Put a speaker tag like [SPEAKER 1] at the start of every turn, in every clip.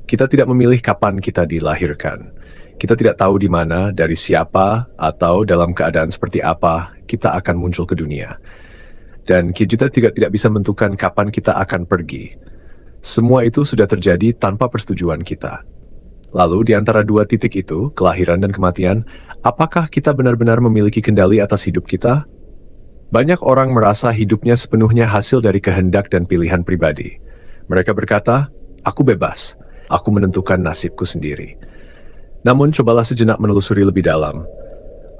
[SPEAKER 1] Kita tidak memilih kapan kita dilahirkan. Kita tidak tahu di mana, dari siapa, atau dalam keadaan seperti apa kita akan muncul ke dunia. Dan kita tidak bisa menentukan kapan kita akan pergi. Semua itu sudah terjadi tanpa persetujuan kita. Lalu di antara dua titik itu, kelahiran dan kematian, apakah kita benar-benar memiliki kendali atas hidup kita? Banyak orang merasa hidupnya sepenuhnya hasil dari kehendak dan pilihan pribadi. Mereka berkata, "Aku bebas. Aku menentukan nasibku sendiri." Namun cobalah sejenak menelusuri lebih dalam.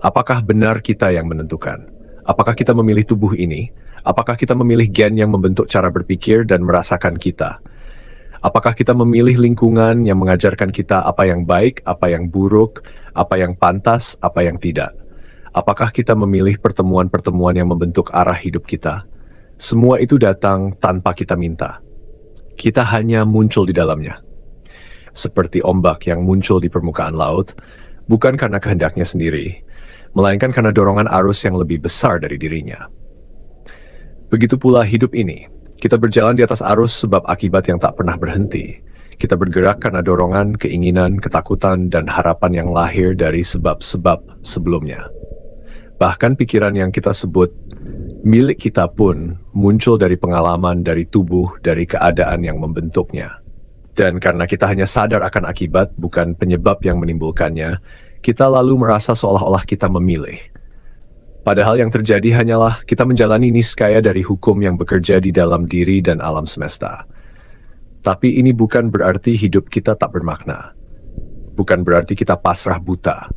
[SPEAKER 1] Apakah benar kita yang menentukan? Apakah kita memilih tubuh ini? Apakah kita memilih gen yang membentuk cara berpikir dan merasakan kita? Apakah kita memilih lingkungan yang mengajarkan kita apa yang baik, apa yang buruk, apa yang pantas, apa yang tidak? Apakah kita memilih pertemuan-pertemuan yang membentuk arah hidup kita? Semua itu datang tanpa kita minta. Kita hanya muncul di dalamnya. Seperti ombak yang muncul di permukaan laut, bukan karena kehendaknya sendiri, melainkan karena dorongan arus yang lebih besar dari dirinya. Begitu pula hidup ini. Kita berjalan di atas arus sebab akibat yang tak pernah berhenti. Kita bergerak karena dorongan, keinginan, ketakutan, dan harapan yang lahir dari sebab-sebab sebelumnya. Bahkan pikiran yang kita sebut milik kita pun muncul dari pengalaman, dari tubuh, dari keadaan yang membentuknya. Dan karena kita hanya sadar akan akibat, bukan penyebab yang menimbulkannya, kita lalu merasa seolah-olah kita memilih. Padahal yang terjadi hanyalah kita menjalani niskaya dari hukum yang bekerja di dalam diri dan alam semesta. Tapi ini bukan berarti hidup kita tak bermakna. Bukan berarti kita pasrah buta.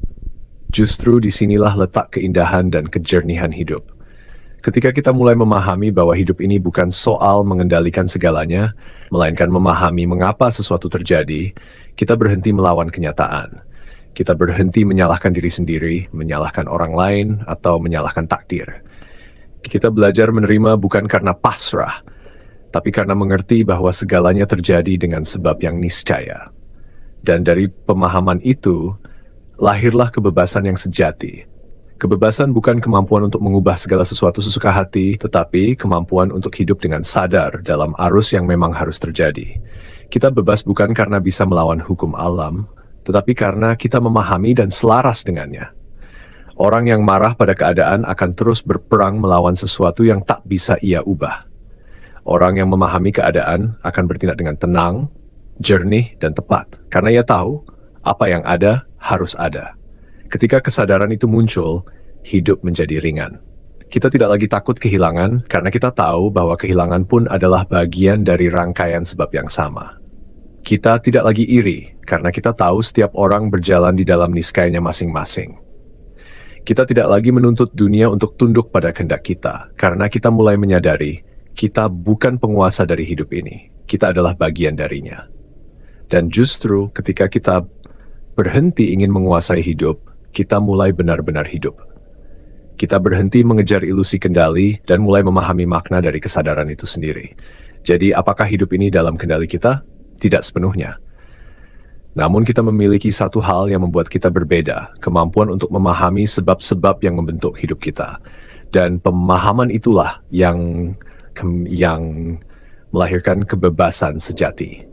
[SPEAKER 1] Justru disinilah letak keindahan dan kejernihan hidup. Ketika kita mulai memahami bahwa hidup ini bukan soal mengendalikan segalanya, melainkan memahami mengapa sesuatu terjadi, kita berhenti melawan kenyataan. Kita berhenti menyalahkan diri sendiri, menyalahkan orang lain, atau menyalahkan takdir. Kita belajar menerima bukan karena pasrah, tapi karena mengerti bahwa segalanya terjadi dengan sebab yang niscaya. Dan dari pemahaman itu, lahirlah kebebasan yang sejati. Kebebasan bukan kemampuan untuk mengubah segala sesuatu sesuka hati, tetapi kemampuan untuk hidup dengan sadar dalam arus yang memang harus terjadi. Kita bebas bukan karena bisa melawan hukum alam, tetapi karena kita memahami dan selaras dengannya. Orang yang marah pada keadaan akan terus berperang melawan sesuatu yang tak bisa ia ubah. Orang yang memahami keadaan akan bertindak dengan tenang, jernih, dan tepat, karena ia tahu apa yang ada harus ada. Ketika kesadaran itu muncul, hidup menjadi ringan. Kita tidak lagi takut kehilangan, karena kita tahu bahwa kehilangan pun adalah bagian dari rangkaian sebab yang sama. Kita tidak lagi iri, karena kita tahu setiap orang berjalan di dalam niskayanya masing-masing. Kita tidak lagi menuntut dunia untuk tunduk pada kehendak kita, karena kita mulai menyadari kita bukan penguasa dari hidup ini. Kita adalah bagian darinya. Dan justru ketika kita berhenti ingin menguasai hidup, kita mulai benar-benar hidup. Kita berhenti mengejar ilusi kendali dan mulai memahami makna dari kesadaran itu sendiri. Jadi, apakah hidup ini dalam kendali kita? Tidak sepenuhnya. Namun kita memiliki satu hal yang membuat kita berbeda, kemampuan untuk memahami sebab-sebab yang membentuk hidup kita. Dan pemahaman itulah yang melahirkan kebebasan sejati.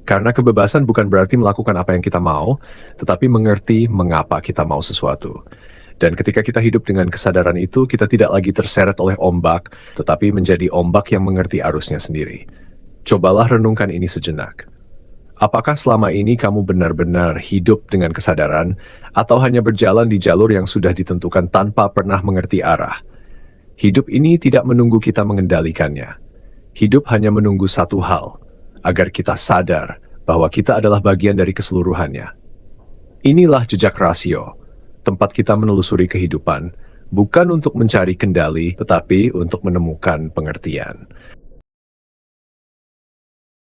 [SPEAKER 1] Karena kebebasan bukan berarti melakukan apa yang kita mau, tetapi mengerti mengapa kita mau sesuatu. Dan ketika kita hidup dengan kesadaran itu, kita tidak lagi terseret oleh ombak, tetapi menjadi ombak yang mengerti arusnya sendiri. Cobalah renungkan ini sejenak. Apakah selama ini kamu benar-benar hidup dengan kesadaran, atau hanya berjalan di jalur yang sudah ditentukan tanpa pernah mengerti arah? Hidup ini tidak menunggu kita mengendalikannya. Hidup hanya menunggu satu hal, agar kita sadar bahwa kita adalah bagian dari keseluruhannya. Inilah jejak rasio, tempat kita menelusuri kehidupan, bukan untuk mencari kendali, tetapi untuk menemukan pengertian.